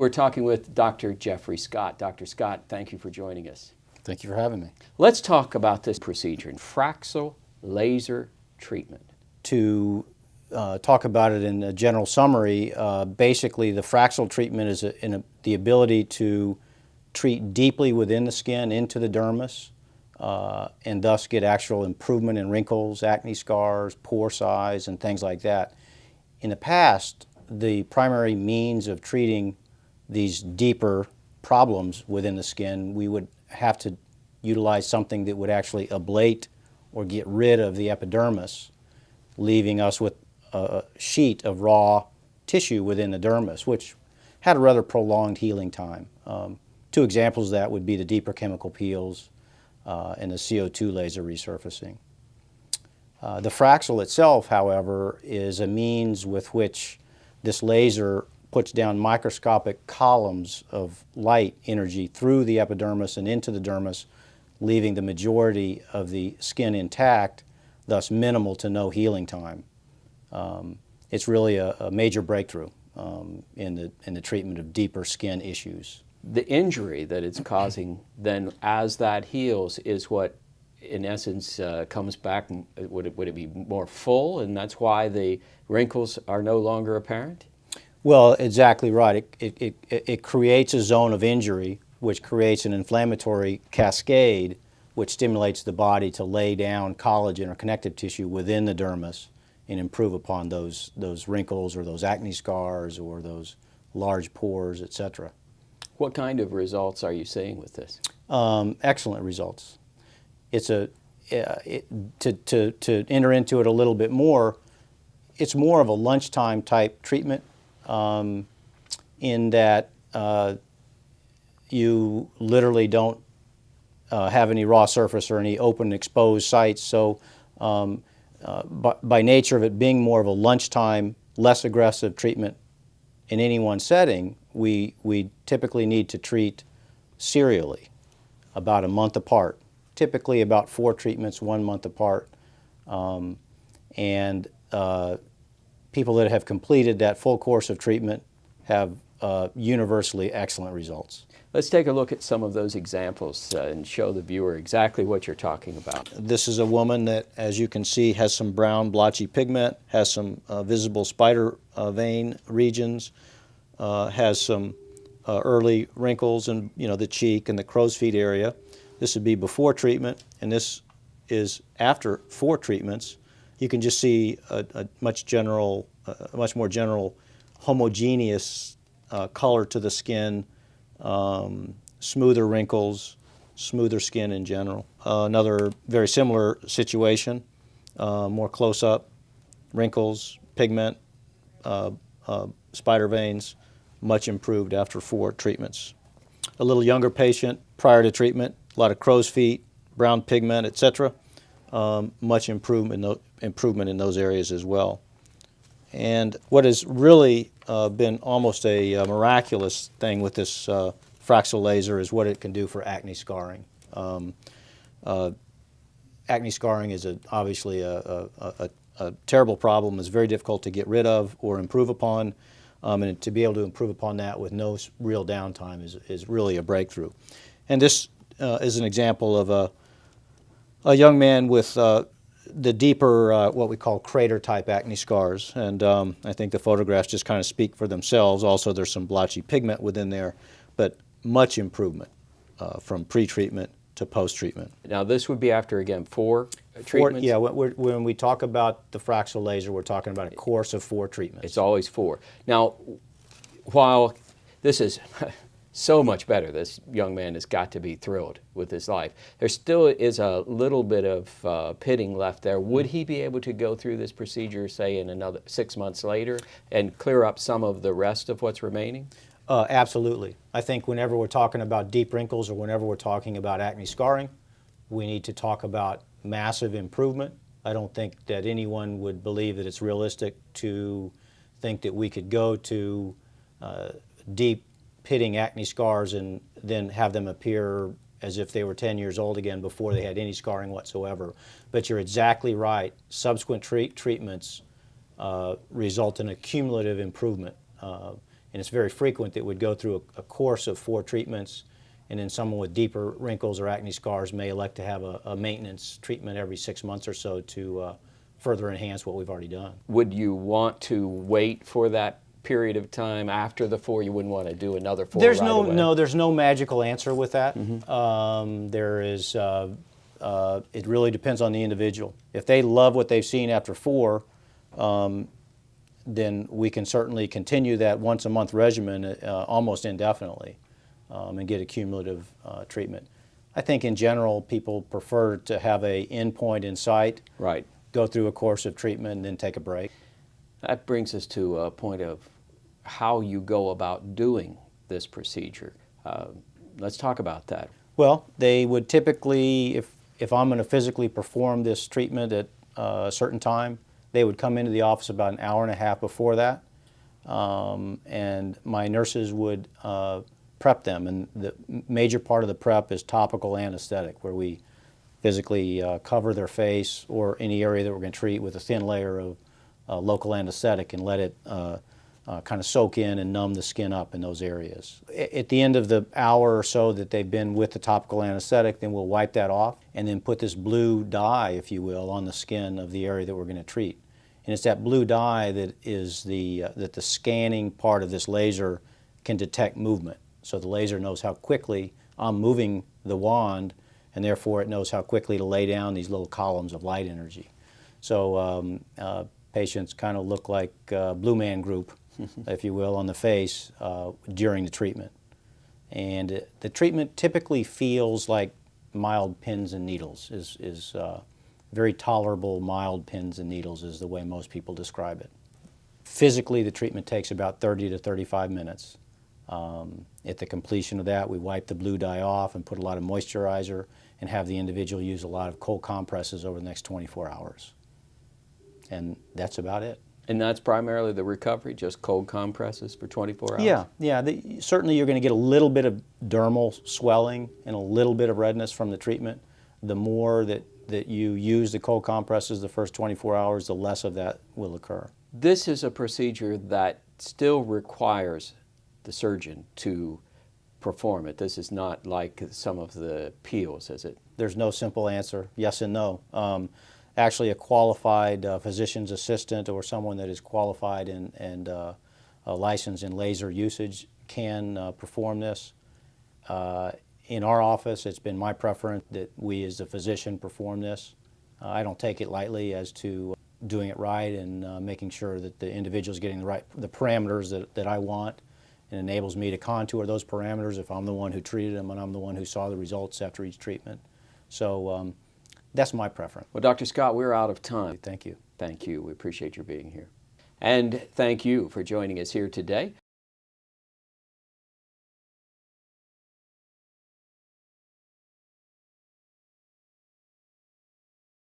We're talking with Dr. Jeffrey Scott. Dr. Scott, thank you for joining us. Thank you for having me. Let's talk about this procedure, Fraxel laser treatment. To talk about it in a general summary, basically the Fraxel treatment is the ability to treat deeply within the skin into the dermis and thus get actual improvement in wrinkles, acne scars, pore size, and things like that. In the past, the primary means of treating these deeper problems within the skin, we would have to utilize something that would actually ablate or get rid of the epidermis, leaving us with a sheet of raw tissue within the dermis, which had a rather prolonged healing time. Two examples of that would be the deeper chemical peels and the CO2 laser resurfacing. The Fraxel itself, however, is a means with which this laser puts down microscopic columns of light energy through the epidermis and into the dermis, leaving the majority of the skin intact, thus minimal to no healing time. It's really a major breakthrough in the treatment of deeper skin issues. The injury that it's causing then as that heals is what in essence comes back. Would it be more full, and that's why the wrinkles are no longer apparent? Well, exactly right. It creates a zone of injury, which creates an inflammatory cascade, which stimulates the body to lay down collagen or connective tissue within the dermis and improve upon those wrinkles or those acne scars or those large pores, etc. What kind of results are you seeing with this? Excellent results. To enter into it a little bit more, it's more of a lunchtime type treatment in that you literally don't have any raw surface or any open exposed sites. So by nature of it being more of a lunchtime, less aggressive treatment in any one setting, we typically need to treat serially, about a month apart, typically about 4 treatments 1 month apart. People that have completed that full course of treatment have universally excellent results. Let's take a look at some of those examples and show the viewer exactly what you're talking about. This is a woman that, as you can see, has some brown blotchy pigment, has some visible spider vein regions, has some early wrinkles in the cheek and the crow's feet area. This would be before treatment, and this is after 4 treatments. You can just see a much more general homogeneous color to the skin, smoother wrinkles, smoother skin in general. Another very similar situation, more close-up, wrinkles, pigment, spider veins, much improved after 4 treatments. A little younger patient prior to treatment, a lot of crow's feet, brown pigment, etc. Much improvement in those areas as well. And what has really been almost a miraculous thing with this Fraxel laser is what it can do for acne scarring. Acne scarring is obviously a terrible problem. It's very difficult to get rid of or improve upon. And to be able to improve upon that with no real downtime is really a breakthrough. And this is an example of a young man with the deeper, what we call crater-type acne scars. And I think the photographs just kind of speak for themselves. Also, there's some blotchy pigment within there, but much improvement from pre-treatment to post-treatment. Now, this would be after, again, 4 treatments? Yeah, when we talk about the Fraxel laser, we're talking about a course of 4 treatments. It's always 4. Now, while this is so much better, this young man has got to be thrilled with his life, there still is a little bit of pitting left there. Would he be able to go through this procedure, say, in another 6 months later and clear up some of the rest of what's remaining? Absolutely. I think whenever we're talking about deep wrinkles or whenever we're talking about acne scarring, we need to talk about massive improvement. I don't think that anyone would believe that it's realistic to think that we could go to deep pitting acne scars and then have them appear as if they were 10 years old again before they had any scarring whatsoever. But you're exactly right. Subsequent treatments result in a cumulative improvement. And it's very frequent that we'd go through a course of 4 treatments, and then someone with deeper wrinkles or acne scars may elect to have a maintenance treatment every 6 months or so to further enhance what we've already done. Would you want to wait for that period of time after the 4? You wouldn't want to do another 4 There's right away? No, there's no magical answer with that. Mm-hmm. There is, it really depends on the individual. If they love what they've seen after 4, then we can certainly continue that once-a-month regimen almost indefinitely and get a cumulative treatment. I think in general people prefer to have an endpoint in sight, Right. go through a course of treatment, and then take a break. That brings us to a point of how you go about doing this procedure. Let's talk about that. Well, they would typically, if I'm going to physically perform this treatment at a certain time, they would come into the office about an hour and a half before that, and my nurses would prep them. And the major part of the prep is topical anesthetic, where we physically cover their face or any area that we're going to treat with a thin layer of local anesthetic and let it kind of soak in and numb the skin up in those areas. At the end of the hour or so that they've been with the topical anesthetic, then we'll wipe that off and then put this blue dye, if you will, on the skin of the area that we're going to treat. And it's that blue dye that is that the scanning part of this laser can detect movement. So the laser knows how quickly I'm moving the wand, and therefore it knows how quickly to lay down these little columns of light energy. So patients kind of look like Blue Man Group, if you will, on the face during the treatment. And the treatment typically feels like mild pins and needles, is very tolerable mild pins and needles is the way most people describe it. Physically, the treatment takes about 30 to 35 minutes. At the completion of that, we wipe the blue dye off and put a lot of moisturizer and have the individual use a lot of cold compresses over the next 24 hours. And that's about it. And that's primarily the recovery, just cold compresses for 24 hours? Yeah. Certainly you're going to get a little bit of dermal swelling and a little bit of redness from the treatment. The more that you use the cold compresses the first 24 hours, the less of that will occur. This is a procedure that still requires the surgeon to perform it. This is not like some of the peels, is it? There's no simple answer, yes and no. Actually, a qualified physician's assistant or someone that is qualified and licensed in laser usage can perform this. In our office, it's been my preference that we as a physician perform this. I don't take it lightly as to doing it right and making sure that the individual is getting the parameters that I want. It enables me to contour those parameters if I'm the one who treated them and I'm the one who saw the results after each treatment. So that's my preference. Well, Dr. Scott, we're out of time. Thank you. Thank you. We appreciate your being here. And thank you for joining us here today